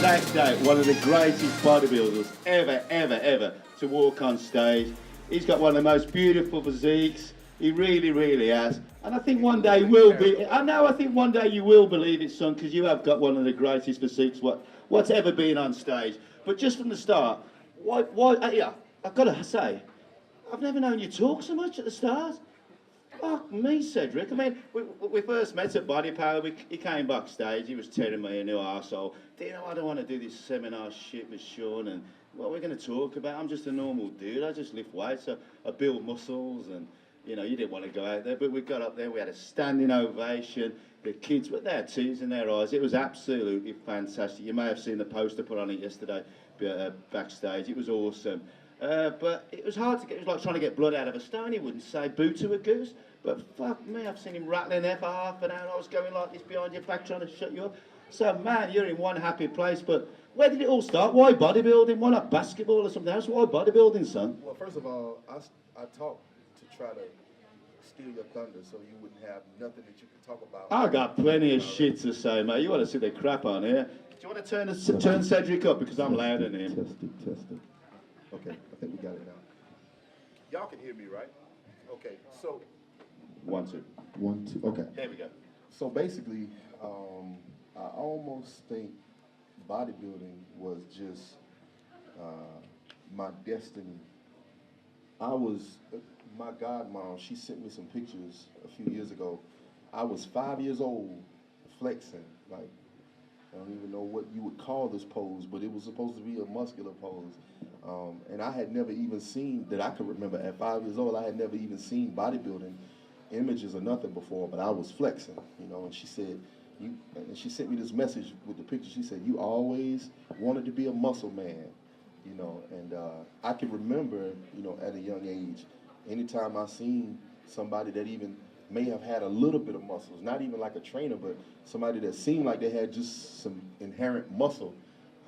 without doubt, one of the greatest bodybuilders ever to walk on stage. He's got one of the most beautiful physiques. He really has. And I think one day he will be. I think one day you will believe it, son, because you have got one of the greatest physiques what's ever been on stage. But just from the start, yeah, I've got to say, I've never known you talk so much at the start. Fuck me, Cedric. I mean, we first met at Body Power. He came backstage. He was tearing me a new arsehole. Do you know, I don't want to do this seminar shit with Sean and what we're going to talk about. I'm just a normal dude. I just lift weights. I build muscles and, you know, you didn't want to go out there. But we got up there. We had a standing ovation. The kids were there, tears in their eyes. It was absolutely fantastic. You may have seen the poster put on it yesterday backstage. It was awesome. But it was hard to get. It was like trying to get blood out of a stone. He wouldn't say boo to a goose. But fuck me, I've seen him rattling there for half an hour. I was going like this behind your back trying to shut you up. So man, you're in one happy place. But where did it all start? Why bodybuilding? Why not basketball or something else? Why bodybuilding, son? Well, first of all, I talked to try to steal your thunder so you wouldn't have nothing that you could talk about. I got plenty of shit to say, mate. You want to see the crap on here? Do you want to turn Cedric up because I'm louder than him? Testing. Okay, I think we got it now. Y'all can hear me, right? Okay, so. 1, 2. 1, 2, okay. There we go. So basically, I almost think bodybuilding was just my destiny. My godmom, she sent me some pictures a few years ago. I was 5 years old, flexing, like, I don't even know what you would call this pose, but it was supposed to be a muscular pose. And I had never even seen, that I could remember at 5 years old, I had never even seen bodybuilding images or nothing before, but I was flexing, you know, and she said, and she sent me this message with the picture. She said, you always wanted to be a muscle man, you know, and I can remember, you know, at a young age, anytime I seen somebody that even may have had a little bit of muscles, not even like a trainer, but somebody that seemed like they had just some inherent muscle,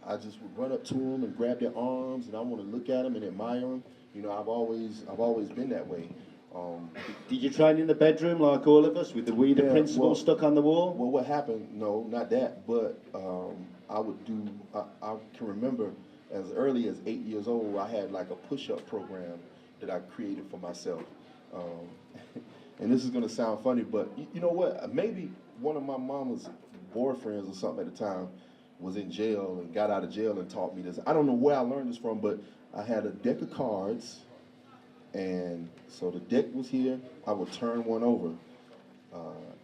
I just would run up to them and grab their arms, and I want to look at them and admire them. You know, I've always been that way. Did you train in the bedroom like all of us with the Weeder principle stuck on the wall? Well, what happened? No, not that. But I can remember as early as 8 years old, I had like a push-up program that I created for myself. And this is going to sound funny, but you know what? Maybe one of my mama's boyfriends or something at the time was in jail and got out of jail and taught me this. I don't know where I learned this from, but I had a deck of cards, and so the deck was here. I would turn one over.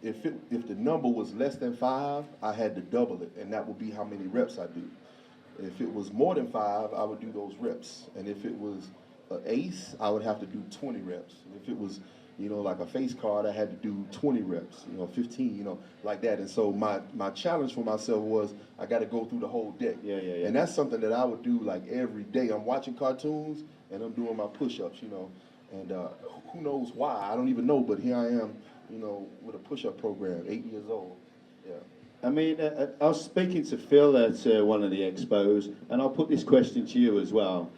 If the number was less than 5, I had to double it, and that would be how many reps I do. If it was more than 5, I would do those reps, and if it was an ace, I would have to do 20 reps. And if it was, you know, like a face card, I had to do 20 reps, you know, 15, you know, like that. And so my challenge for myself was I got to go through the whole deck. Yeah. And that's something that I would do like every day. I'm watching cartoons and I'm doing my push-ups, you know, and who knows why? I don't even know, but here I am, you know, with a push-up program, 8 years old. Yeah. I mean, I was speaking to Phil at one of the expos, and I'll put this question to you as well.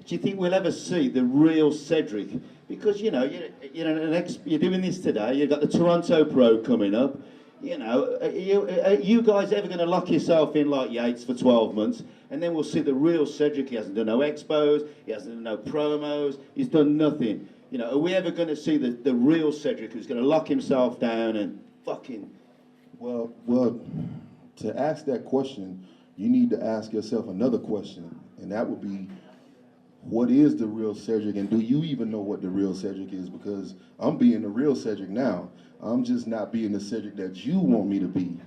Do you think we'll ever see the real Cedric? Because, you know, you're doing this today, you've got the Toronto Pro coming up. You know, are you guys ever going to lock yourself in like Yates for 12 months, and then we'll see the real Cedric? He hasn't done no expos, he hasn't done no promos, he's done nothing. You know, are we ever going to see the real Cedric who's going to lock himself down and fucking... Well, to ask that question, you need to ask yourself another question, and that would be, what is the real Cedric, and do you even know what the real Cedric is? Because I'm being the real Cedric now. I'm just not being the Cedric that you want me to be.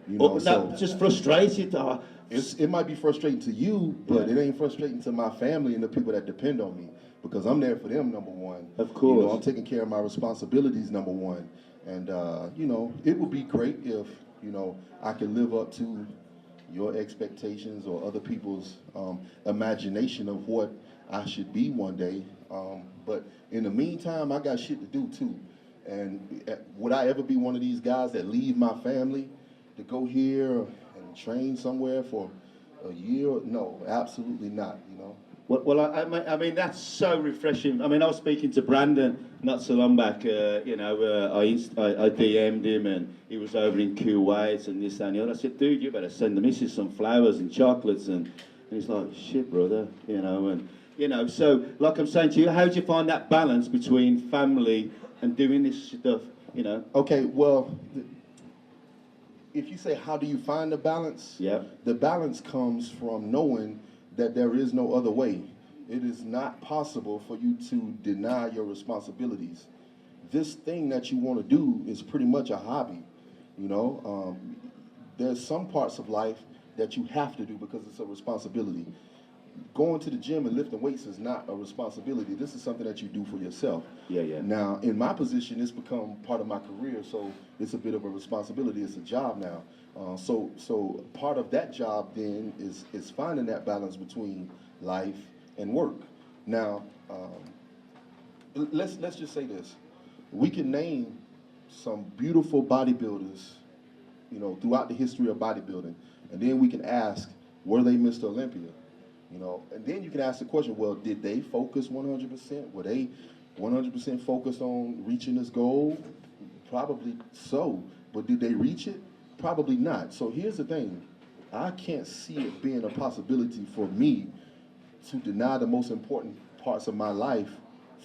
You know, so just frustrated. It might be frustrating to you, but it ain't frustrating to my family and the people that depend on me, because I'm there for them, number one. Of course. You know, I'm taking care of my responsibilities, number one. And, you know, it would be great if, you know, I could live up to your expectations or other people's imagination of what I should be one day. But in the meantime, I got shit to do too. And would I ever be one of these guys that leave my family to go here and train somewhere for a year? No, absolutely not, you know. Well, I mean, that's so refreshing. I mean, I was speaking to Brandon not so long back. I DM'd him, and he was over in Kuwait and this that, and the other. I said, dude, you better send the missus some flowers and chocolates. And he's like, shit, brother, So, like I'm saying to you, how do you find that balance between family and doing this stuff, Okay, well, if you say how do you find the balance, Yeah. the balance comes from knowing that there is no other way. It is not possible for you to deny your responsibilities. This thing that you want to do is pretty much a hobby. There's some parts of life that you have to do because it's a responsibility. Going to the gym and lifting weights is not a responsibility. This is something that you do for yourself. Yeah. Now, in my position, it's become part of my career, so it's a bit of a responsibility. It's a job now. So part of that job then is finding that balance between life and work. Now, let's just say this: we can name some beautiful bodybuilders, throughout the history of bodybuilding, and then we can ask, were they Mr. Olympia? And then you can ask the question, well, did they focus 100%? Were they 100% focused on reaching this goal? Probably so. But did they reach it? Probably not. So here's the thing. I can't see it being a possibility for me to deny the most important parts of my life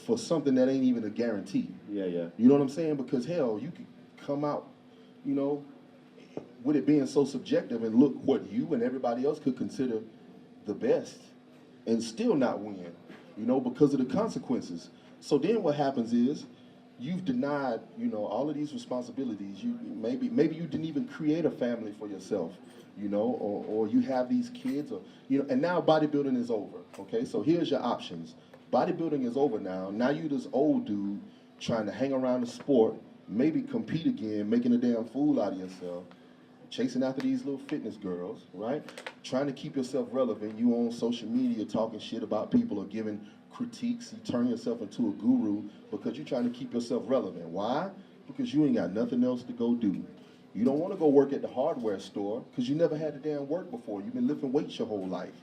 for something that ain't even a guarantee. Yeah. You know what I'm saying? Because hell, you could come out, with it being so subjective and look what you and everybody else could consider the best and still not win, because of the consequences. So then what happens is you've denied, all of these responsibilities. Maybe you didn't even create a family for yourself, or you have these kids, or and now bodybuilding is over. Okay, so here's your options. Bodybuilding is over now. Now you this old dude trying to hang around the sport, maybe compete again, making a damn fool out of yourself, chasing after these little fitness girls, right? Trying to keep yourself relevant. You on social media talking shit about people or giving critiques. You turn yourself into a guru because you're trying to keep yourself relevant. Why? Because you ain't got nothing else to go do. You don't want to go work at the hardware store because you never had to damn work before. You've been lifting weights your whole life.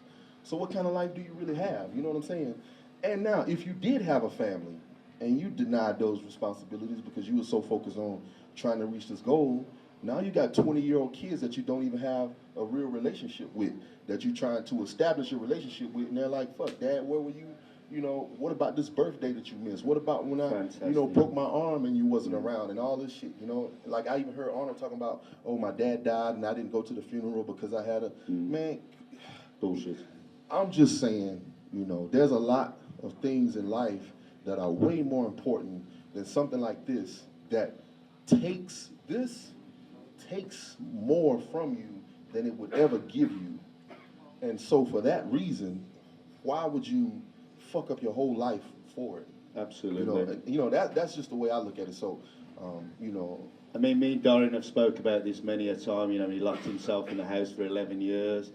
So what kind of life do you really have? You know what I'm saying? And now, if you did have a family and you denied those responsibilities because you were so focused on trying to reach this goal, now you got 20-year-old kids that you don't even have a real relationship with, that you're trying to establish a relationship with, and they're like, fuck, Dad, where were you? What about this birthday that you missed? What about when I, broke my arm and you wasn't around and all this shit, Like I even heard Arnold talking about, oh, my dad died and I didn't go to the funeral because I had man. Bullshit. I'm just saying, there's a lot of things in life that are way more important than something like this that takes more from you than it would ever give you. And so for that reason, why would you fuck up your whole life for it? Absolutely. That's just the way I look at it. So, I mean, me and Dorian have spoke about this many a time. He locked himself in the house for 11 years.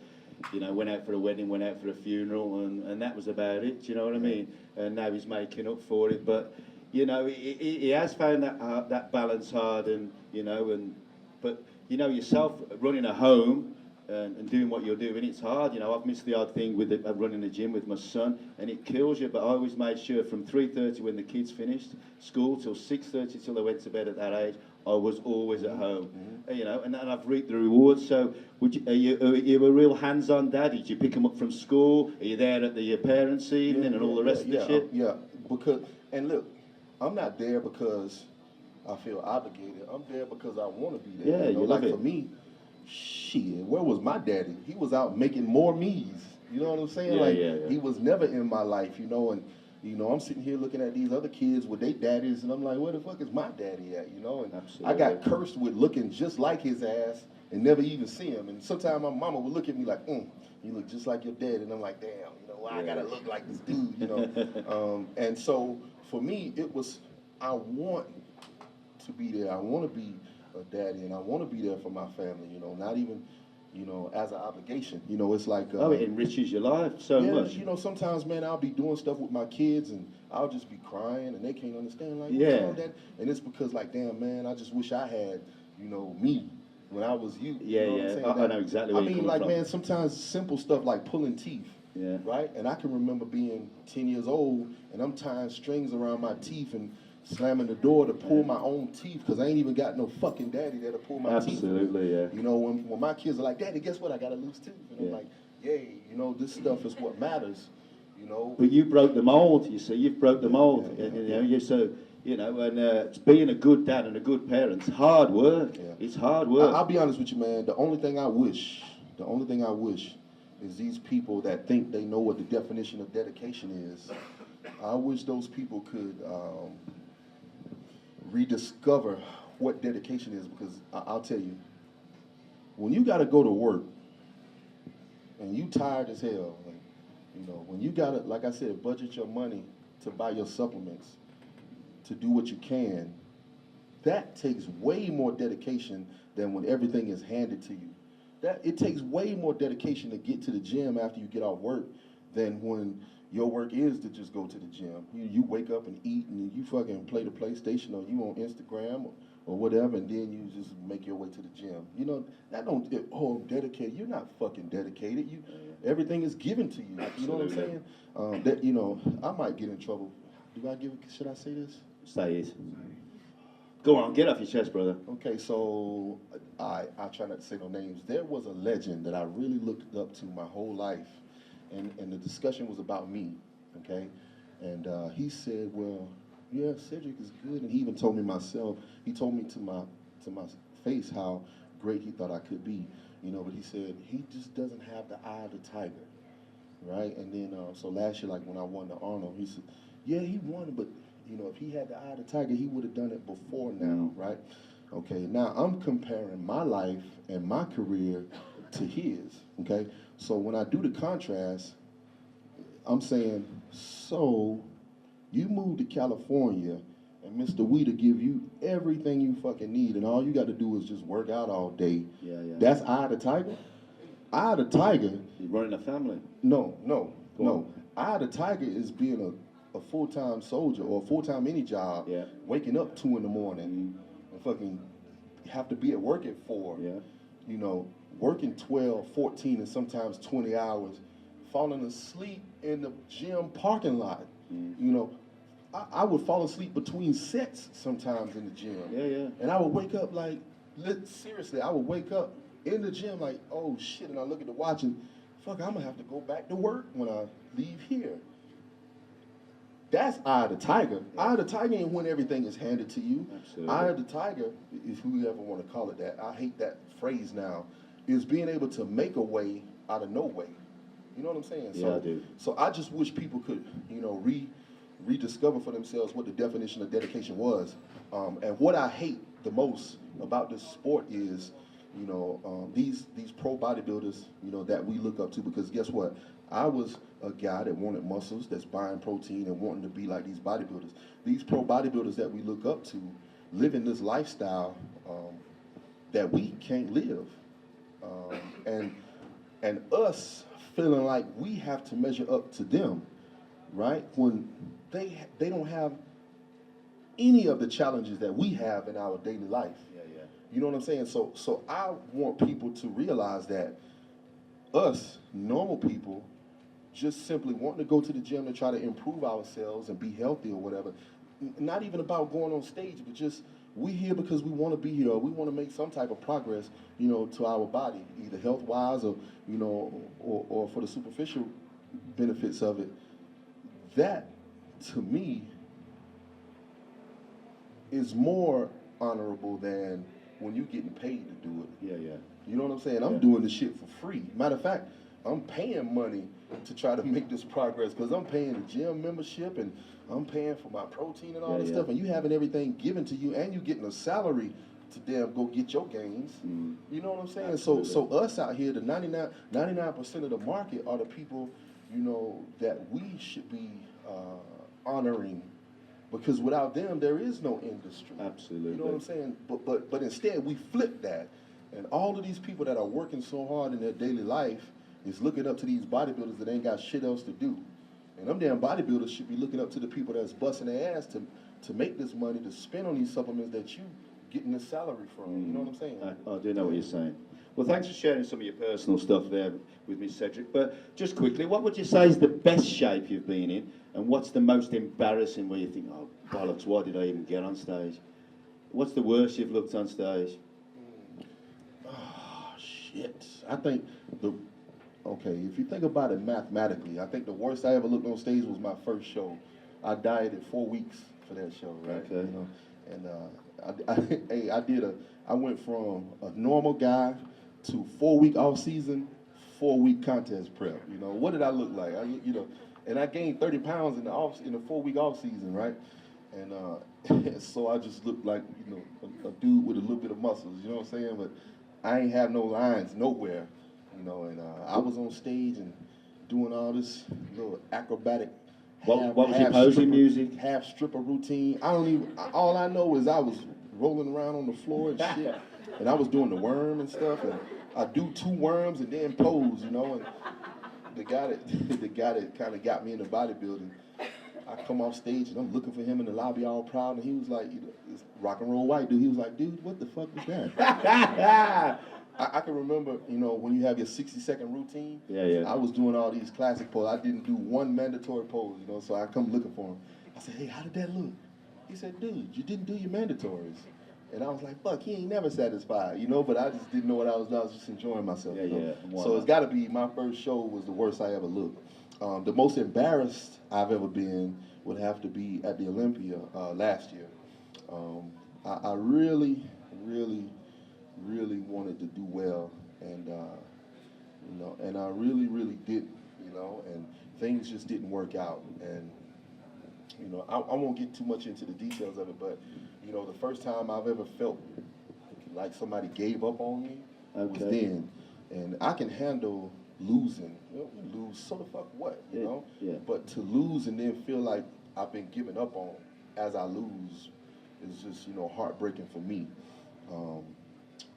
Went out for a wedding, went out for a funeral, and that was about it. Do you know what I mean? And now he's making up for it. But, he has found that balance hard, but yourself running a home and doing what you're doing, it's hard. I've missed the odd thing with running a gym with my son, and it kills you. But I always made sure from 3:30 when the kids finished school till 6:30 till they went to bed at that age, I was always at home. And I've reaped the rewards. So, are you a real hands-on dad? Did you pick them up from school? Are you there at the parents' evening and all the rest of the shit? Yeah, and look, I'm not there because I feel obligated. I'm there because I want to be there. Yeah, you love it. For me, shit, where was my daddy? He was out making more me's. You know what I'm saying? He was never in my life, and I'm sitting here looking at these other kids with their daddies, and I'm like, where the fuck is my daddy at? And Absolutely. I got cursed with looking just like his ass and never even see him. And sometimes my mama would look at me like, you look just like your dad. And I'm like, damn, why I gotta look like this dude, And so for me, it was, I want to be there. I want to be a daddy, and I want to be there for my family, not even, as an obligation. It's like... it enriches your life so much. Sometimes, man, I'll be doing stuff with my kids, and I'll just be crying, and they can't understand, like, Yeah. what's wrong, Dad? And it's because, like, damn, man, I just wish I had, me when I was you. Yeah, you know yeah. What I'm saying? I know exactly where you're coming like, from. man, sometimes simple stuff like pulling teeth. Yeah. Right? And I can remember being 10 years old and I'm tying strings around my teeth and slamming the door to pull my own teeth because I ain't even got no fucking daddy there to pull my teeth. Absolutely, yeah. You know, when my kids are like, Daddy, guess what? I got a loose tooth. And I'm Yeah. like, yay, you know, this stuff is what matters, you know. But you broke the mold, you see. You've broke the mold. Yeah, You know, you're so, you know, and being a good dad and a good parent, it's hard work. Yeah. It's hard work. I'll be honest with you, man. The only thing I wish is these people that think they know what the definition of dedication is. I wish those people could rediscover what dedication is, because I'll tell you, when you got to go to work and you tired as hell, like, you know, when you got to, like I said, budget your money to buy your supplements, to do what you can, that takes way more dedication than when everything is handed to you. It takes way more dedication to get to the gym after you get off work than when your work is to just go to the gym. You wake up and eat and you fucking play the PlayStation or you on Instagram or whatever, and then you just make your way to the gym. You know, that don't, dedicated. You're not fucking dedicated. Everything is given to you. Absolutely. You know what I'm saying? That, you know, I might get in trouble. Should I say this? Say it. Go on, get off your chest, brother. Okay, so I try not to say no names. There was a legend that I really looked up to my whole life, and the discussion was about me, okay? And he said, well, yeah, Cedric is good, and he even told me myself, he told me to my face how great he thought I could be, you know, but he said, he just doesn't have the eye of the tiger, right? And then, so last year, like when I won the Arnold, he said, yeah, he won, but you know, if he had the eye of the tiger, he would have done it before now, right? Okay, now I'm comparing my life and my career to his, okay? So when I do the contrast, I'm saying, so you moved to California and Mr. Weeder give you everything you fucking need and all you got to do is just work out all day. Yeah. That's eye of the tiger? Eye of the tiger. You're running a family. No. Go Eye of the tiger is being a full-time soldier or a full-time any job, waking up 2 in the morning and fucking have to be at work at 4, you know, working 12, 14, and sometimes 20 hours, falling asleep in the gym parking lot. You know, I would fall asleep between sets sometimes in the gym. Yeah. And I would wake up like, seriously, I would wake up in the gym like, oh shit, and I look at the watch and, fuck, I'm gonna have to go back to work when I leave here. That's eye of the tiger. Eye of the tiger ain't when everything is handed to you. Absolutely. Eye of the tiger, if whoever want to call it that, I hate that phrase now, is being able to make a way out of no way. You know what I'm saying? Yeah, I do. So I just wish people could, you know, rediscover for themselves what the definition of dedication was. And what I hate the most about this sport is, you know, these pro bodybuilders, you know, that we look up to, because guess what? I was a guy that wanted muscles, that's buying protein and wanting to be like these bodybuilders. These pro bodybuilders that we look up to living this lifestyle that we can't live. And us feeling like we have to measure up to them, right? When they don't have any of the challenges that we have in our daily life. Yeah. You know what I'm saying? So I want people to realize that us, normal people, just simply wanting to go to the gym to try to improve ourselves and be healthy or whatever. Not even about going on stage, but just we here because we want to be here, or we want to make some type of progress, you know, to our body, either health-wise or, you know, or for the superficial benefits of it. That, to me, is more honorable than when you're getting paid to do it. Yeah. You know what I'm saying? I'm doing this shit for free. Matter of fact, I'm paying money to try to make this progress, because I'm paying the gym membership and I'm paying for my protein and all this stuff, and you having everything given to you, and you getting a salary to damn go get your gains. You know what I'm saying? So us out here, the 99% of the market are the people, you know, that we should be honoring, because without them there is no industry. Absolutely. You know what I'm saying? But instead we flip that, and all of these people that are working so hard in their daily life is looking up to these bodybuilders that ain't got shit else to do. And them damn bodybuilders should be looking up to the people that's busting their ass to make this money to spend on these supplements that you getting the salary from. You know what I'm saying? I do know what you're saying. Well, thanks for sharing some of your personal stuff there with me, Cedric. But just quickly, what would you say is the best shape you've been in, and what's the most embarrassing where you think, oh, bollocks, why did I even get on stage? What's the worst you've looked on stage? Oh, shit. I think okay, if you think about it mathematically, I think the worst I ever looked on stage was my first show. I dieted 4 weeks for that show, right? Okay. You know, and I went from a normal guy to 4 week off season, 4 week contest prep. You know, what did I look like? And I gained 30 pounds in the 4 week off season, right? And so I just looked like, a dude with a little bit of muscles, you know what I'm saying? But I ain't have no lines nowhere, and I was on stage and doing all this little acrobatic. What was your posing music? Half stripper routine. All I know is I was rolling around on the floor and shit, and I was doing the worm and stuff, and I do 2 worms and then pose, and the guy that kind of got me into bodybuilding, I come off stage and I'm looking for him in the lobby all proud, and he was like, this rock and roll white dude, he was like, dude, what the fuck was that? I can remember, when you have your 60-second routine, I was doing all these classic poses. I didn't do one mandatory pose, so I come looking for him. I said, hey, how did that look? He said, dude, you didn't do your mandatories. And I was like, fuck, he ain't never satisfied, but I just didn't know what I was doing. I was just enjoying myself. So it's got to be, my first show was the worst I ever looked. The most embarrassed I've ever been would have to be at the Olympia last year. I really, really, really wanted to do well, and and I really, really didn't, and things just didn't work out. And I won't get too much into the details of it, but the first time I've ever felt like somebody gave up on me was then, and I can handle losing. Lose, so the fuck what, But to lose and then feel like I've been given up on as I lose is just heartbreaking for me.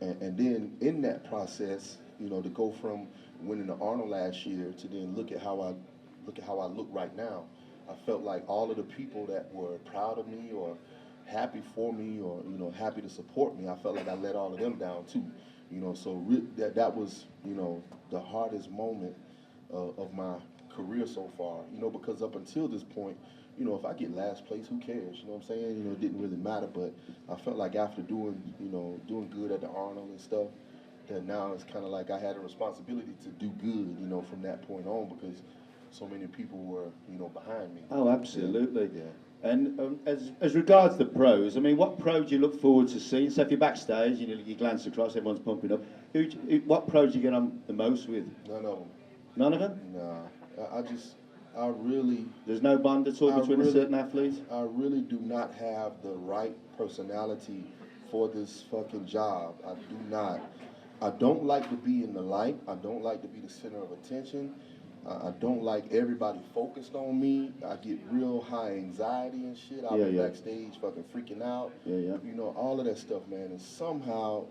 And then in that process, to go from winning the Arnold last year to then look at how I look right now, I felt like all of the people that were proud of me or happy for me or happy to support me, I felt like I let all of them down too. So that was the hardest moment of my career so far. Because up until this point, if I get last place, who cares? You know what I'm saying? It didn't really matter. But I felt like after doing good at the Arnold and stuff, that now it's kind of like I had a responsibility to do good, from that point on, because so many people were, behind me. Oh, absolutely. Yeah. And as regards the pros, I mean, what pro do you look forward to seeing? So if you're backstage, you glance across, everyone's pumping up. What pro do you get on the most with? None of them. None of them? Nah. I really... There's no bond at all between a certain athlete? I really do not have the right personality for this fucking job. I do not. I don't like to be in the light. I don't like to be the center of attention. I don't like everybody focused on me. I get real high anxiety and shit. I'll be backstage fucking freaking out. All of that stuff, man. And somehow,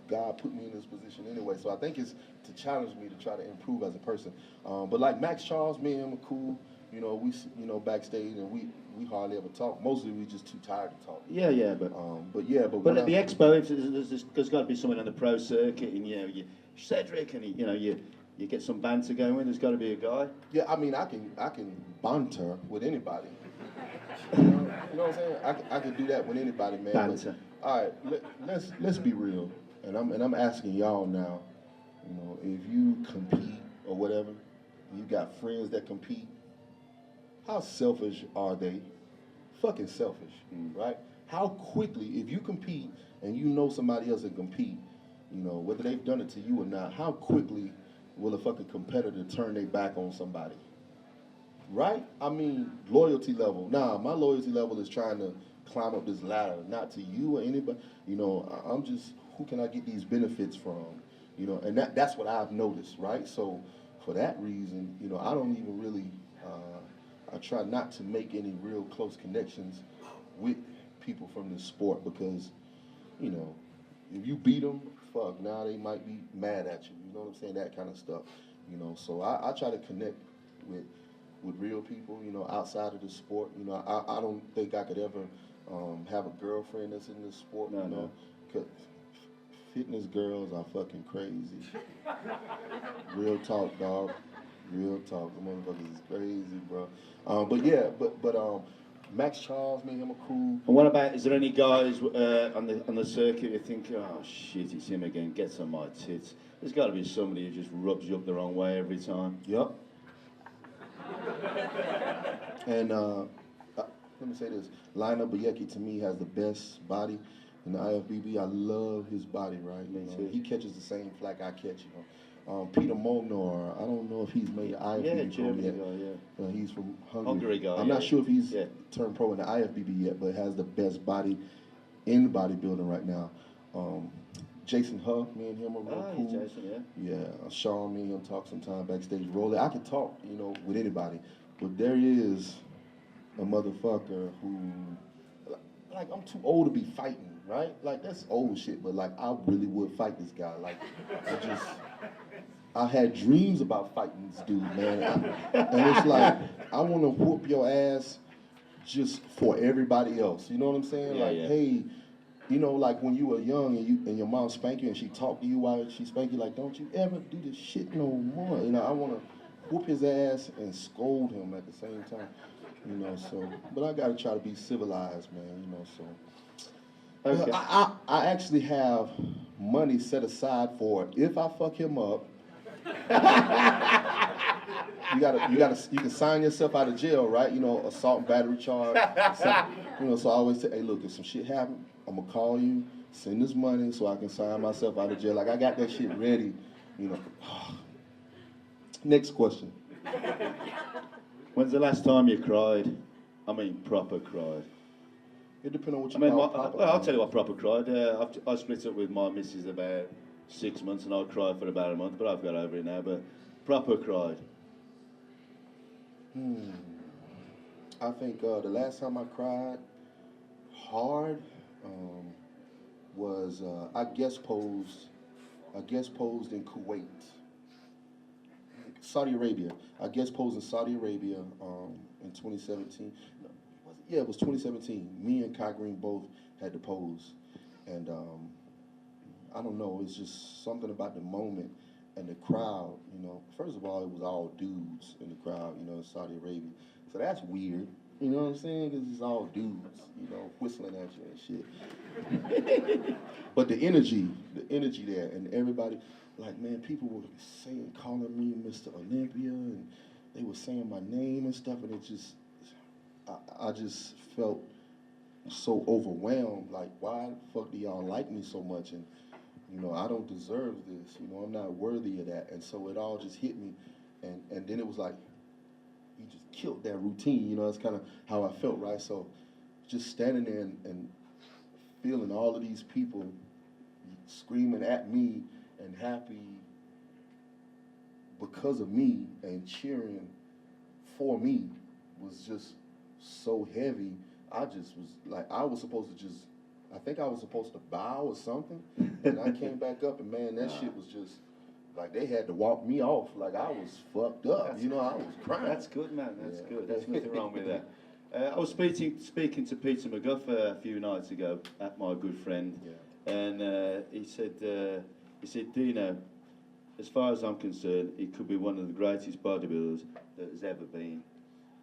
God put me in this position anyway. So I think it's to challenge me to try to improve as a person. But like Max Charles, me and him are cool. We backstage and we hardly ever talk. Mostly we just too tired to talk. But at the expo, there's got to be someone on the pro circuit, and you Cedric, and you get some banter going. There's got to be a guy. Yeah, I mean, I can banter with anybody. You know what I'm saying? I can do that with anybody, man. Banter. But, all right, let's be real, and I'm asking y'all now. If you compete or whatever, you got friends that compete. How selfish are they? Fucking selfish, right? How quickly, if you compete and somebody else can compete, whether they've done it to you or not, how quickly will a fucking competitor turn their back on somebody? Right? I mean, loyalty level. Nah, my loyalty level is trying to climb up this ladder, not to you or anybody. I'm just, who can I get these benefits from? And that's what I've noticed, right? So for that reason, I don't even really, I try not to make any real close connections with people from this sport because, if you beat them, fuck, now they might be mad at you. You know what I'm saying? That kind of stuff. So I try to connect with real people, outside of the sport. I don't think I could ever have a girlfriend that's in this sport, No, you know. no. 'Cause fitness girls are fucking crazy. Real talk, dog. Real talk. The motherfuckers is crazy, bro. But yeah, but Max Charles, me and him are cool. And what about, is there any guys on the circuit you think, oh shit, it's him again, gets on my tits? There's got to be somebody who just rubs you up the wrong way every time. Yep. And let me say this: Lionel Bayeki to me has the best body in the IFBB. I love his body, right? Me too. He catches the same flack I catch. Peter Molnar, I don't know if he's made IFBB Yeah, pro Germany yet. guy, yeah. He's from Hungary. Hungary guy, I'm yeah. not sure if he's Yeah. turned pro in the IFBB yet, but has the best body in bodybuilding right now. Jason Huff, me and him are real cool. Jason, yeah. Yeah, Sean, me and him talk sometime backstage. Rolling, I can talk, with anybody, but there is a motherfucker who, like, I'm too old to be fighting, right? Like, that's old shit, but like, I really would fight this guy. Like, I had dreams about fighting this dude, man. And it's like, I want to whoop your ass just for everybody else. You know what I'm saying? Yeah, like, yeah. hey, like when you were young and your mom spanked you and she talked to you while she spanked you, like, don't you ever do this shit no more. I want to whoop his ass and scold him at the same time. So, but I gotta try to be civilized, man. So. Okay. I actually have money set aside for if I fuck him up. You can sign yourself out of jail, right? Assault and battery charge. So I always say, hey, look, if some shit happen, I'm gonna call you, send this money so I can sign myself out of jail. Like, I got that shit ready, Next question. When's the last time you cried? I mean, proper cried. It depends on what you call proper. Well, I'll tell you what proper cried. I split up with my missus about 6 months, and I cried for about a month, but I've got over it now. But proper cried. I think the last time I cried hard was I guest posed in Kuwait, Saudi Arabia. I guest posed in Saudi Arabia in 2017. Yeah, it was 2017. Me and Kai Green both had to pose, and I don't know. It's just something about the moment and the crowd. First of all, it was all dudes in the crowd. In Saudi Arabia, so that's weird. You know what I'm saying? Because it's all dudes, whistling at you and shit. But the energy there, and everybody, like, man, people were calling me Mr. Olympia, and they were saying my name and stuff, and it just, I just felt so overwhelmed. Like, why the fuck do y'all like me so much? And I don't deserve this. I'm not worthy of that. And so it all just hit me, and then it was like, you just killed that routine. That's kind of how I felt, right? So just standing there and feeling all of these people screaming at me and happy because of me and cheering for me was just so heavy. I just was like, I think I was supposed to bow or something, and I came back up, and man, that shit was just, like, they had to walk me off. Like, I was fucked up. I was crying. That's good, man. That's good. There's nothing wrong with that. I was speaking to Peter McGuff a few nights ago, at my good friend, and he said, Dino, as far as I'm concerned, he could be one of the greatest bodybuilders that has ever been.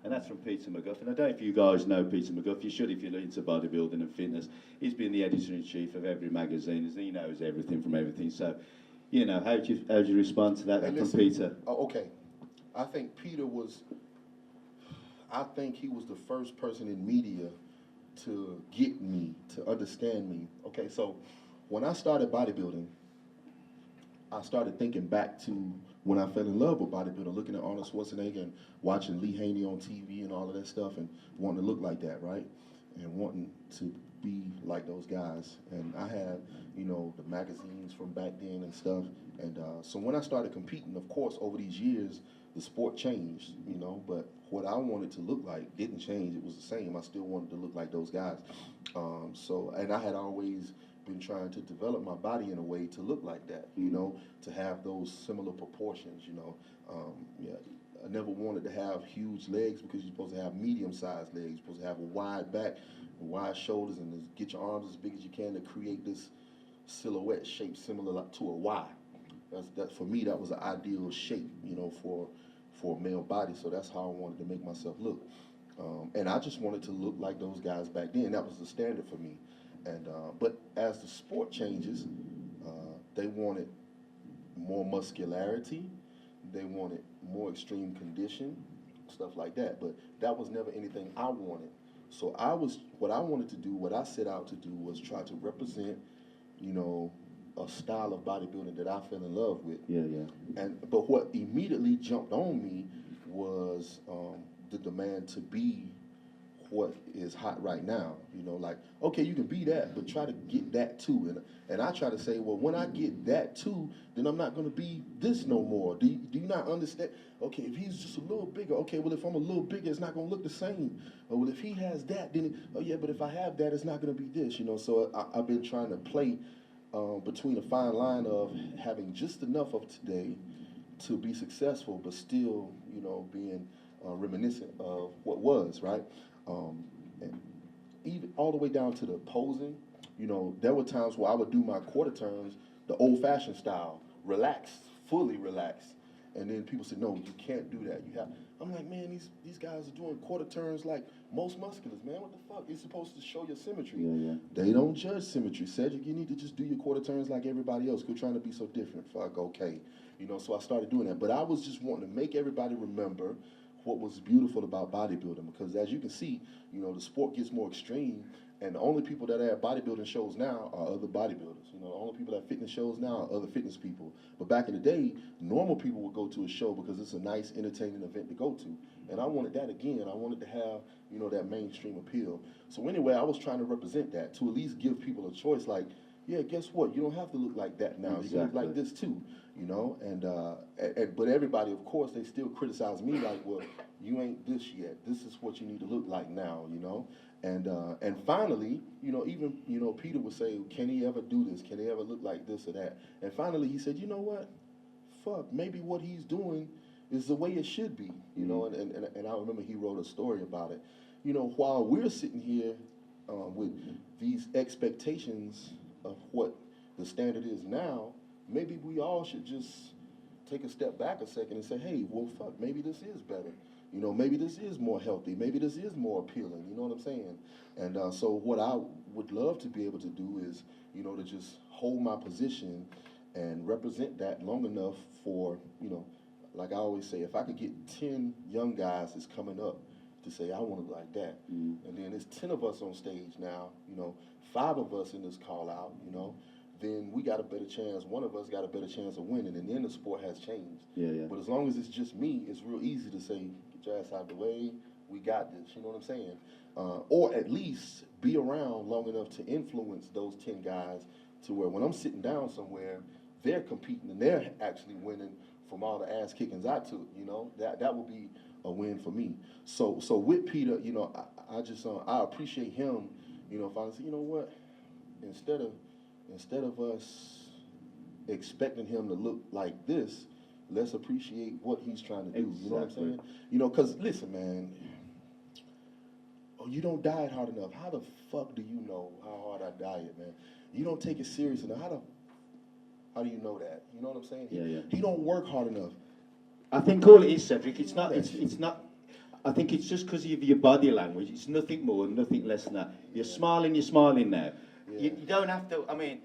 And that's from Peter McGuff. And I don't know if you guys know Peter McGuff. You should if you're into bodybuilding and fitness. He's been the editor-in-chief of every magazine, and he knows everything from everything. So, how do you respond to that from Peter? Okay. I think he was the first person in media to get me, to understand me. Okay, so when I started bodybuilding, I started thinking back to when I fell in love with bodybuilding, looking at Arnold Schwarzenegger and watching Lee Haney on TV and all of that stuff, and wanting to look like that, right? And wanting to be like those guys. And I had, the magazines from back then and stuff. And so when I started competing, of course, over these years, the sport changed, but what I wanted to look like didn't change. It was the same. I still wanted to look like those guys. And I had always been trying to develop my body in a way to look like that, to have those similar proportions, I never wanted to have huge legs because you're supposed to have medium-sized legs. You're supposed to have a wide back wide shoulders and get your arms as big as you can to create this silhouette shape similar to a Y. That for me, that was an ideal shape, for a male body. So that's how I wanted to make myself look. And I just wanted to look like those guys back then. That was the standard for me. And but as the sport changes, they wanted more muscularity. They wanted more extreme condition, stuff like that. But that was never anything I wanted. So what I wanted to do, what I set out to do was try to represent, a style of bodybuilding that I fell in love with. Yeah, yeah. But what immediately jumped on me was the demand to be what is hot right now. Like, okay, you can be that, but try to get that too. And I try to say, well, when I get that too, then I'm not going to be this no more. Do you not understand? Okay, if he's just a little bigger, okay, well, if I'm a little bigger, it's not going to look the same. Or, well, if he has that, then, oh, yeah, but if I have that, it's not going to be this, So I've been trying to play between a fine line of having just enough of today to be successful, but still, being reminiscent of what was, right? And even all the way down to the posing, there were times where I would do my quarter turns the old-fashioned style, relaxed, fully relaxed. And then people said, no, you can't do that. I'm like, man, these guys are doing quarter turns like most musculars, man. What the fuck? You're supposed to show your symmetry. Yeah, yeah. They don't judge symmetry. Cedric, you need to just do your quarter turns like everybody else. Quit trying to be so different. Fuck, okay. So I started doing that. But I was just wanting to make everybody remember what was beautiful about bodybuilding, because as you can see, the sport gets more extreme, and the only people that are at bodybuilding shows now are other bodybuilders. The only people at fitness shows now are other fitness people. But back in the day, normal people would go to a show because it's a nice, entertaining event to go to. And I wanted that again. I wanted to have, that mainstream appeal. So anyway, I was trying to represent that, to at least give people a choice, like, yeah, guess what? You don't have to look like that now. Exactly. You can look like this too, but everybody, of course, they still criticize me like, well, you ain't this yet. This is what you need to look like now, And finally, even, Peter would say, can he ever do this? Can he ever look like this or that? And finally he said, you know what? Fuck, maybe what he's doing is the way it should be, And I remember he wrote a story about it. While we're sitting here with these expectations of what the standard is now, maybe we all should just take a step back a second and say, hey, well, fuck, maybe this is better. Maybe this is more healthy. Maybe this is more appealing. You know what I'm saying? And so what I would love to be able to do is, to just hold my position and represent that long enough for, like I always say, if I could get 10 young guys that's coming up to say, I want to look like that. And then there's 10 of us on stage now, 5 of us in this call out, then we got a better chance. One of us got a better chance of winning, and then the sport has changed. Yeah, yeah. But as long as it's just me, it's real easy to say, get your ass out of the way, we got this, you know what I'm saying? Or at least be around long enough to influence those 10 guys to where when I'm sitting down somewhere, they're competing and they're actually winning from all the ass kickings I took, that would be a win for me. So with Peter, I just I appreciate him, finally say, you know what, instead of us expecting him to look like this, let's appreciate what he's trying to do. Exactly. You know what I'm saying? Because listen, man, you don't diet hard enough. How the fuck do you know how hard I diet, man? You don't take it serious enough. How do you know that? You know what I'm saying? He don't work hard enough. I think all it is, Cedric, it's not. I think it's just because of your body language. It's nothing more, nothing less than that. You're smiling now. Yeah. You don't have to. I mean,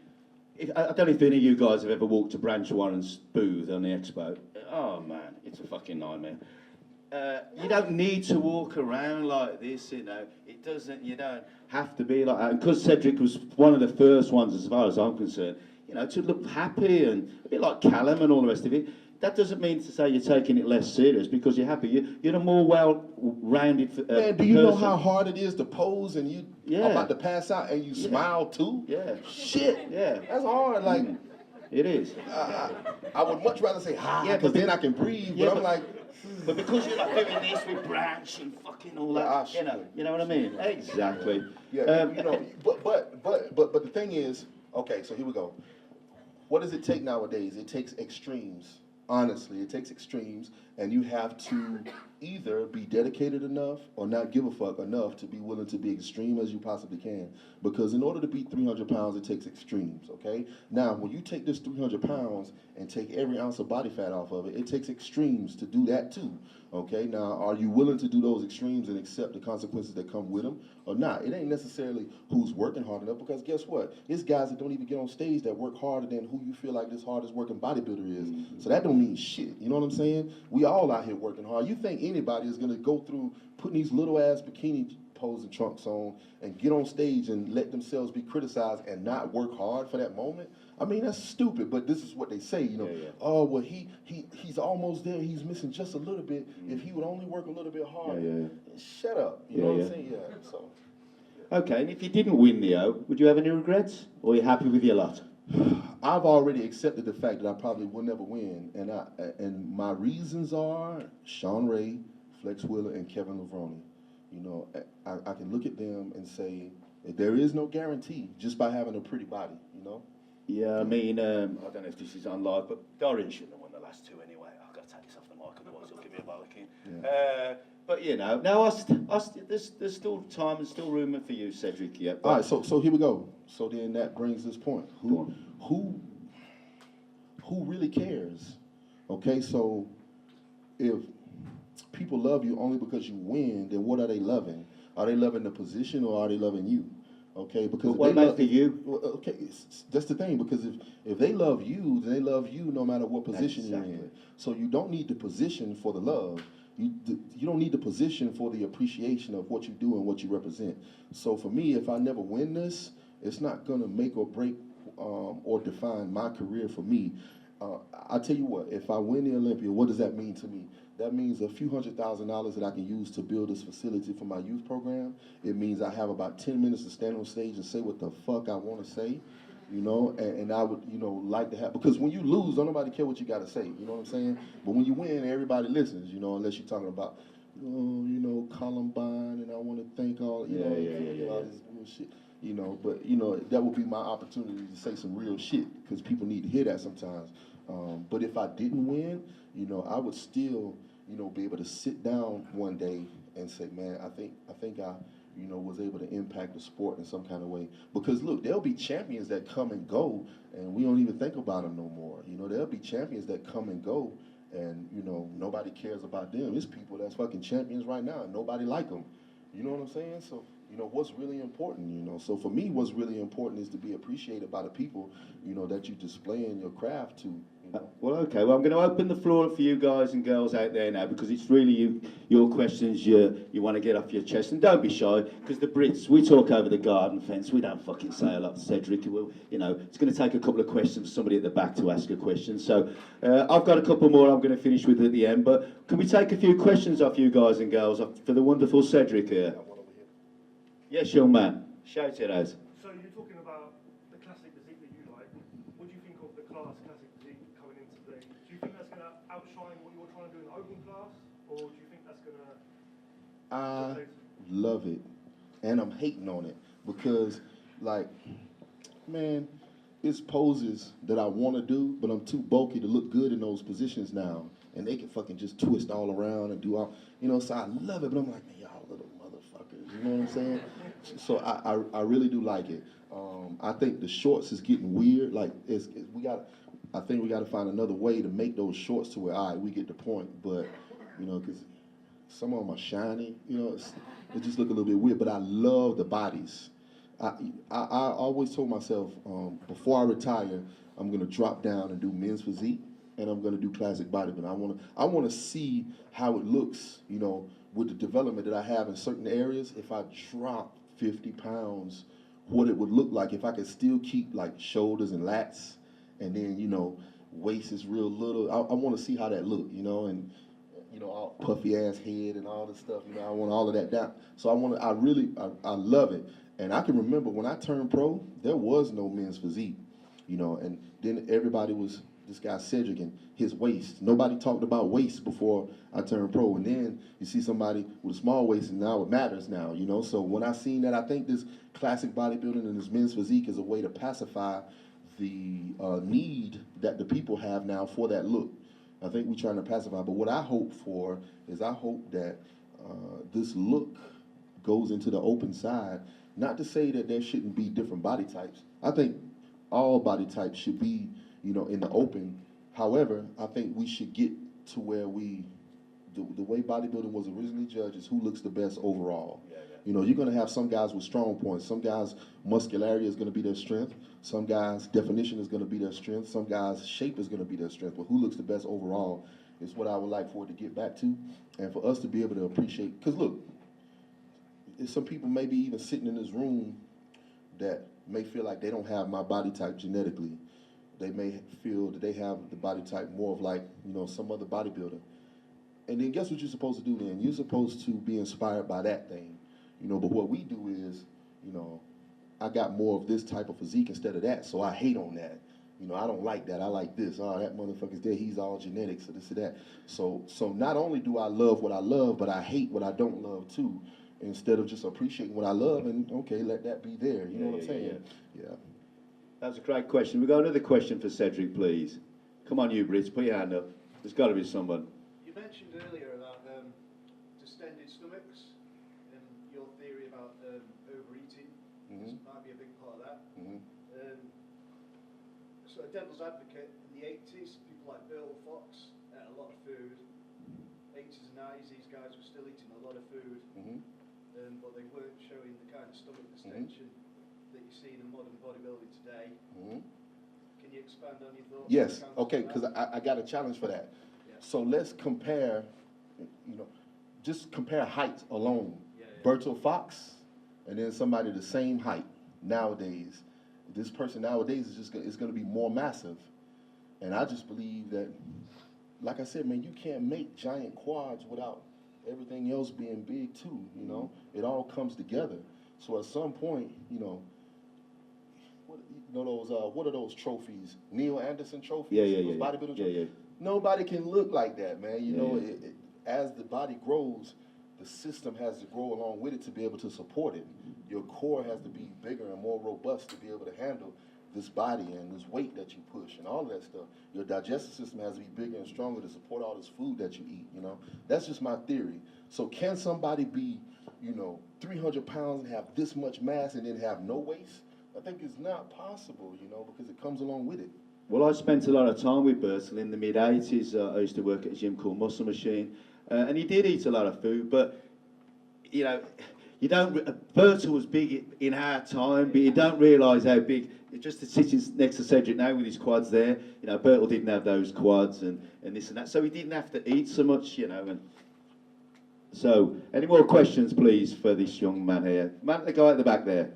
I don't know if any of you guys have ever walked to Branch Warren's booth on the expo. Oh man, it's a fucking nightmare. You don't need to walk around like this, It doesn't. You don't have to be like that. And because Cedric was one of the first ones, as far as I'm concerned, to look happy and a bit like Callum and all the rest of it. That doesn't mean to say you're taking it less serious because you're happy. You're a more well-rounded man, do you know how hard it is to pose and you about to pass out and you smile too? Yeah. Shit. Yeah. That's hard. Like, it is. I would much rather say hi because then I can breathe. But I'm like, but because you're like doing this with Branch and fucking all that, you know what I mean? Exactly. Yeah. But the thing is, okay, so here we go. What does it take nowadays? It takes extremes. Honestly, it takes extremes, and you have to either be dedicated enough or not give a fuck enough to be willing to be extreme as you possibly can. Because in order to beat 300 pounds, it takes extremes, okay? Now, when you take this 300 pounds and take every ounce of body fat off of it, it takes extremes to do that too, okay? Now, are you willing to do those extremes and accept the consequences that come with them or not? It ain't necessarily who's working hard enough, because guess what? It's guys that don't even get on stage that work harder than who you feel like this hardest working bodybuilder is. So that don't mean shit, you know what I'm saying? We all out here working hard. You think anybody is gonna go through putting these little ass bikini pose and trunks on and get on stage and let themselves be criticized and not work hard for that moment? I mean, that's stupid, but this is what they say, you know. Oh, well, he's almost there. He's missing just a little bit. If he would only work a little bit harder. Shut up. You know what I'm saying? Yeah, so. Okay, and if you didn't win the O, would you have any regrets? Or are you happy with your lot? I've already accepted the fact that I probably will never win, and my reasons are Sean Ray, Flex Wheeler, and Kevin Levrone. You know, I can look at them and say there is no guarantee just by having a pretty body, you know? Yeah, I mean, I don't know if this is on live, but Dorian shouldn't have won the last two anyway. I've got to take this off the mic, otherwise he'll give me a bollocking. Yeah. But you know, now there's still time and still room for you, Cedric. Yeah. All right, so here we go. So then that brings this point. Who really cares? Okay, so if people love you only because you win, then what are they loving? Are they loving the position or are they loving you? Okay, because what about for you? Well, okay, that's the thing. Because if they love you, then they love you no matter what position you're in. So you don't need the position for the love. You don't need the position for the appreciation of what you do and what you represent. So for me, if I never win this, it's not gonna make or break or define my career for me. I tell you what, if I win the Olympia, what does that mean to me? That means a few $100,000 that I can use to build this facility for my youth program. It means I have about 10 minutes to stand on stage and say what the fuck I want to say, you know, and I would, you know, like to have, because when you lose, don't nobody care what you got to say, you know what I'm saying? But when you win, everybody listens, you know, unless you're talking about, oh, you know, Columbine, and I want to thank all, you know, all this bullshit. You know, but, you know, that would be my opportunity to say some real shit, because people need to hear that sometimes. But if I didn't win, you know, I would still, you know, be able to sit down one day and say, man, I think I, you know, was able to impact the sport in some kind of way. Because look, there'll be champions that come and go, and we don't even think about them no more. You know, there'll be champions that come and go, and, you know, nobody cares about them. There's people that's fucking champions right now, and nobody like them. You know what I'm saying? So, you know, what's really important, you know? So for me, what's really important is to be appreciated by the people, you know, that you display in your craft to, you know. Well, okay. Well, I'm going to open the floor for you guys and girls out there now, because it's really your questions you want to get off your chest. And don't be shy, because the Brits, we talk over the garden fence. We don't fucking say a lot to Cedric. You know, it's going to take a couple of questions for somebody at the back to ask a question. So I've got a couple more I'm going to finish with at the end. But can we take a few questions off you guys and girls for the wonderful Cedric here? Yes, young man. Shout it out. So you're talking about the classic physique that you like. What do you think of the classic physique coming in today? Do you think that's going to outshine what you were trying to do in the open class? Or do you think that's going to... I love it. And I'm hating on it. Because, like, man, it's poses that I want to do, but I'm too bulky to look good in those positions now. And they can fucking just twist all around and do all... You know, so I love it, but I'm like, man, y'all little motherfuckers. You know what I'm saying? So I really do like it. I think the shorts is getting weird. Like I think we got to find another way to make those shorts to where, all right, we get the point. But, you know, because some of them are shiny, you know, it just look a little bit weird. But I love the bodies. I always told myself, before I retire, I'm gonna drop down and do men's physique, and I'm gonna do classic bodybuilding. I wanna see how it looks, you know, with the development that I have in certain areas. If I drop 50 pounds, what it would look like if I could still keep like shoulders and lats, and then, you know, waist is real little. I want to see how that look, you know, and, you know, all puffy ass head and all this stuff, you know, I want all of that down. So I love it. And I can remember when I turned pro, there was no men's physique, you know, and then everybody was this guy Cedric and his waist. Nobody talked about waist before I turned pro. And then you see somebody with a small waist, and now it matters now, you know. So when I seen that, I think this classic bodybuilding and this men's physique is a way to pacify the need that the people have now for that look. I think we're trying to pacify. But what I hope for is I hope that this look goes into the open side. Not to say that there shouldn't be different body types. I think all body types should be, you know, in the open. However, I think we should get to where the way bodybuilding was originally judged is who looks the best overall. Yeah. You know, you're going to have some guys with strong points. Some guys, muscularity is going to be their strength. Some guys, definition is going to be their strength. Some guys, shape is going to be their strength. But who looks the best overall is what I would like for it to get back to. And for us to be able to appreciate, because look, some people may be even sitting in this room that may feel like they don't have my body type genetically. They may feel that they have the body type more of like, you know, some other bodybuilder. And then guess what you're supposed to do then? You're supposed to be inspired by that thing. You know, but what we do is, you know, I got more of this type of physique instead of that, so I hate on that. You know, I don't like that. I like this. Oh, that motherfucker's there. He's all genetics or this or that. So not only do I love what I love, but I hate what I don't love too. Instead of just appreciating what I love and, okay, let that be there. You know what I'm saying? Yeah. That was a great question. We've got another question for Cedric, please. Come on, you Brits, put your hand up. There's got to be someone. You mentioned earlier about distended stomachs and your theory about overeating. This might be a big part of that. So a devil's advocate, in the 80s, people like Bill Fox ate a lot of food. 80s and 90s, these guys were still eating a lot of food, but they weren't showing the kind of stomach distension that you see in modern bodybuilding today. Can you expand on your thoughts? Yes, okay, because I got a challenge for that. Yeah. So let's compare, you know, just compare height alone. Berto Fox and then somebody the same height nowadays. This person nowadays is going to be more massive. And I just believe that, like I said, man, you can't make giant quads without everything else being big too, you know? It all comes together. So at some point, you know, what are those trophies? Neil Anderson trophies? Those bodybuilding trophies? Nobody can look like that, man. You know, as the body grows, the system has to grow along with it to be able to support it. Your core has to be bigger and more robust to be able to handle this body and this weight that you push and all of that stuff. Your digestive system has to be bigger and stronger to support all this food that you eat, you know? That's just my theory. So can somebody be, you know, 300 pounds and have this much mass and then have no waist? I think it's not possible, you know, because it comes along with it. Well, I spent a lot of time with Bertel in the mid-80s. I used to work at a gym called Muscle Machine, and he did eat a lot of food, but, you know, you don't. Bertel was big in our time, but you don't realise how big. Just sitting next to Cedric now with his quads there, you know, Bertel didn't have those quads and this and that, so he didn't have to eat so much, you know. And so, any more questions, please, for this young man here? Man, the guy at the back there.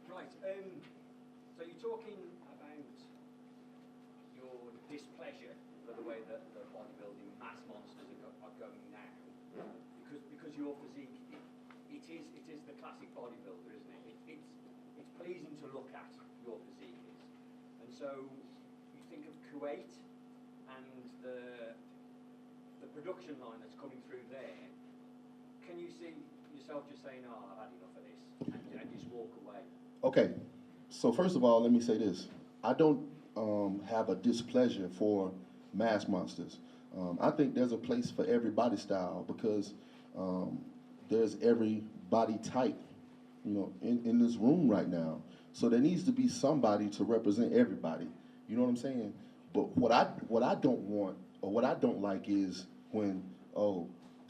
Right. So you're talking about your displeasure for the way that the bodybuilding mass monsters are going now, because your physique, it is the classic bodybuilder, isn't it? It's pleasing to look at, your physique is, and so you think of Kuwait and the production line that's coming through there. Can you see yourself just saying, "Oh, I've had enough of this," and just walk away? Okay, so first of all, let me say this. I don't have a displeasure for mass monsters. I think there's a place for every body style because there's every body type, you know, in this room right now. So there needs to be somebody to represent everybody. You know what I'm saying? But what I don't want or what I don't like is when, oh,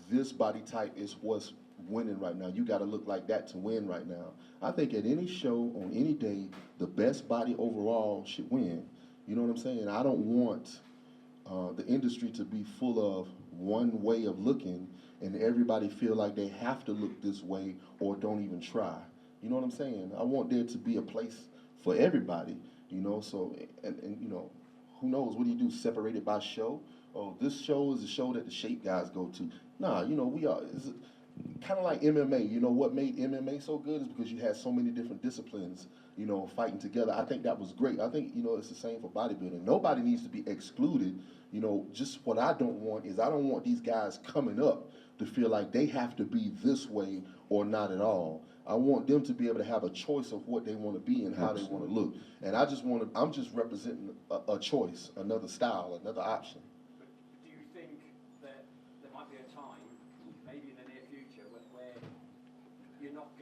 this body type is what's winning right now. You got to look like that to win right now. I think at any show, on any day, the best body overall should win. You know what I'm saying? I don't want the industry to be full of one way of looking and everybody feel like they have to look this way or don't even try. You know what I'm saying? I want there to be a place for everybody, you know, so, and you know, who knows, what do you do, separate it by show? Oh, this show is a show that the shape guys go to. Nah, you know, we are, it's kind of like MMA. You know, what made MMA so good is because you had so many different disciplines, you know, fighting together. I think that was great. I think, you know, it's the same for bodybuilding. Nobody needs to be excluded. You know, just what I don't want is I don't want these guys coming up to feel like they have to be this way or not at all. I want them to be able to have a choice of what they want to be and how they want to look. And I'm just representing a choice, another style, another option. But do you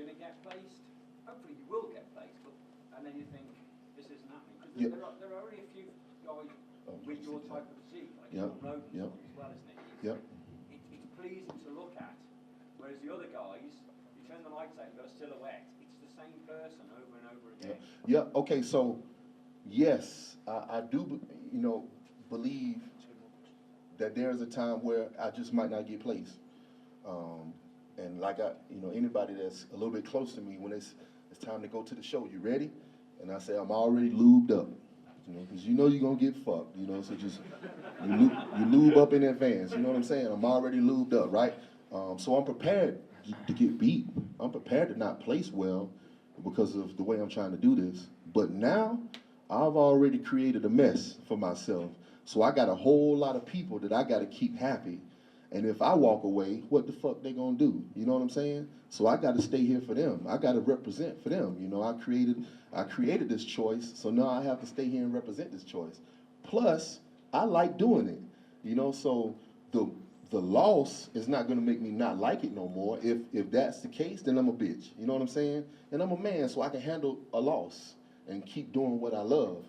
going to get placed? Hopefully you will get placed, but, and then you think, this isn't happening. Because Yeah. there are only a few guys with your type of physique, like Yep. Sean Roden Yep. as well, isn't it? Yep. It's pleasing to look at, whereas the other guys, you turn the lights out, you've got a silhouette, it's the same person over and over again. Yeah, okay, so, yes, I do, believe that there's a time where I just might not get placed. And like anybody that's a little bit close to me, when it's time to go to the show, you ready? And I say, I'm already lubed up, because you're gonna get fucked, so just, you lube up in advance, you know what I'm saying? I'm already lubed up, right? So I'm prepared to get beat. I'm prepared to not place well because of the way I'm trying to do this. But now, I've already created a mess for myself. So I got a whole lot of people that I gotta keep happy. And if I walk away, what the fuck they gonna do? You know what I'm saying? So I gotta stay here for them. I gotta represent for them. I created this choice, so now I have to stay here and represent this choice. Plus, I like doing it. So the loss is not gonna make me not like it no more. If that's the case, then I'm a bitch. You know what I'm saying? And I'm a man, so I can handle a loss and keep doing what I love.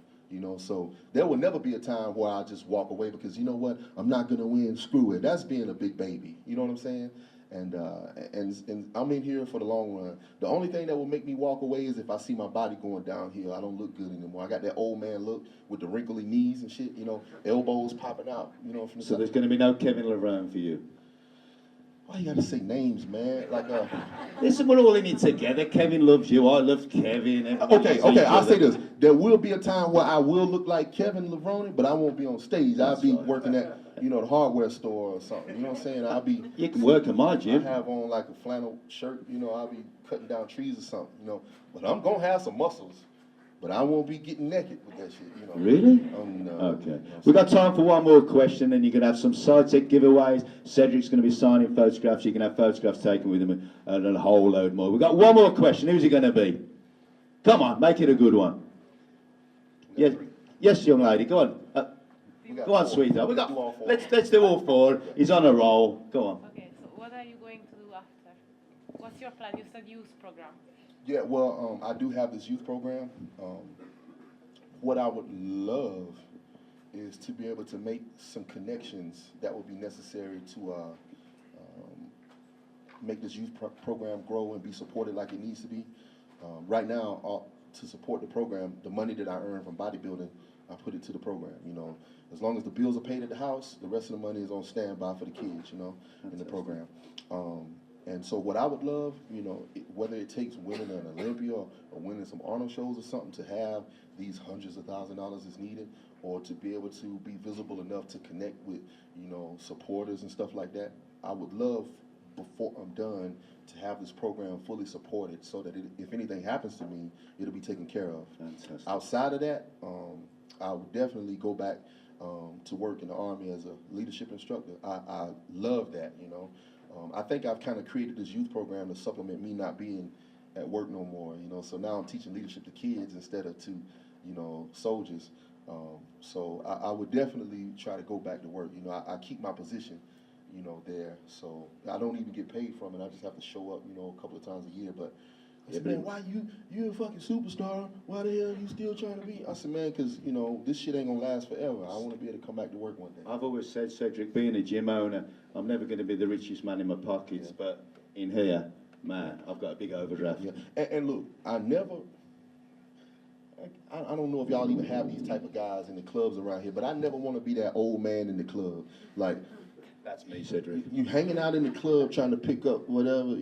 So there will never be a time where I just walk away because you know what, I'm not gonna win, screw it. That's being a big baby, you know what I'm saying? And I'm in here for the long run. The only thing that will make me walk away is if I see my body going downhill. I don't look good anymore. I got that old man look with the wrinkly knees and shit, elbows popping out, from the So side. there's going to be no Kevin Lerone for you. Why you gotta say names, man? Listen, we're all in it together. Kevin loves you. I love Kevin. Okay, I'll say this. There will be a time where I will look like Kevin Lerone, but I won't be on stage. I'll be working at, the hardware store or something. You know what I'm saying? I'll be... You can work at my gym. I have on like a flannel shirt, I'll be cutting down trees or something, But I'm gonna have some muscles. But I won't be getting naked with that shit, Really? Okay. We've got time for one more question, and you can have some Scitec giveaways. Cedric's going to be signing photographs. You can have photographs taken with him and a whole load more. We've got one more question. Who's it going to be? Come on, make it a good one. Yes, young lady. Go on. Go on, sweetheart. Let's do all four. He's on a roll. Go on. Okay, so what are you going to do after? What's your plan? You said youth program. Yeah, well, I do have this youth program. What I would love is to be able to make some connections that would be necessary to make this youth program grow and be supported like it needs to be. Right now, to support the program, the money that I earn from bodybuilding, I put it to the program, As long as the bills are paid at the house, the rest of the money is on standby for the kids, in the program. And so what I would love, whether it takes winning an Olympia or winning some Arnold shows or something to have these hundreds of $1,000s is needed, or to be able to be visible enough to connect with, supporters and stuff like that, I would love, before I'm done, to have this program fully supported so that if anything happens to me, it'll be taken care of. Fantastic. Outside of that, I would definitely go back to work in the Army as a leadership instructor. I love that, I think I've kind of created this youth program to supplement me not being at work no more, So now I'm teaching leadership to kids instead of to, soldiers. So I would definitely try to go back to work. I keep my position, there. So I don't even get paid from it. I just have to show up, a couple of times a year. But I said, man, why you a fucking superstar? Why the hell you still trying to be? I said, man, because, this shit ain't going to last forever. I want to be able to come back to work one day. I've always said, Cedric, being a gym owner, I'm never going to be the richest man in my pockets, but in here, man, I've got a big overdraft. Yeah. And look, I don't know if y'all even have these type of guys in the clubs around here, but I never want to be that old man in the club. Like, that's me, Cedric. You hanging out in the club trying to pick up whatever,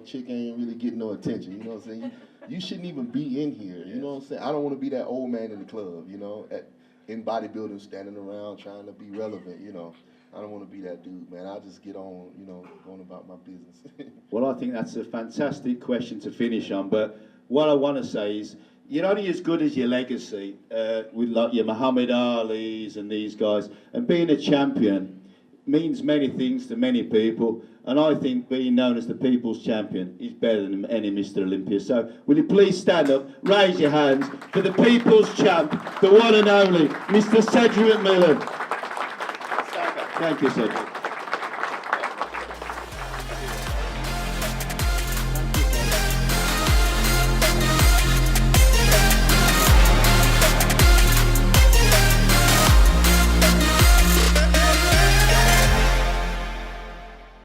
chick ain't really getting no attention, you know what I'm saying? You shouldn't even be in here, you know what I'm saying? I don't want to be that old man in the club, in bodybuilding, standing around trying to be relevant, I don't want to be that dude, man. I'll just get on, going about my business. Well, I think that's a fantastic question to finish on, but what I want to say is, you're only as good as your legacy, with like your Muhammad Ali's and these guys, and being a champion means many things to many people, and I think being known as the people's champion is better than any Mr. Olympia. So will you please stand up, raise your hands for the people's champ, the one and only Mr. Cedric McMillan. Thank you, Cedric.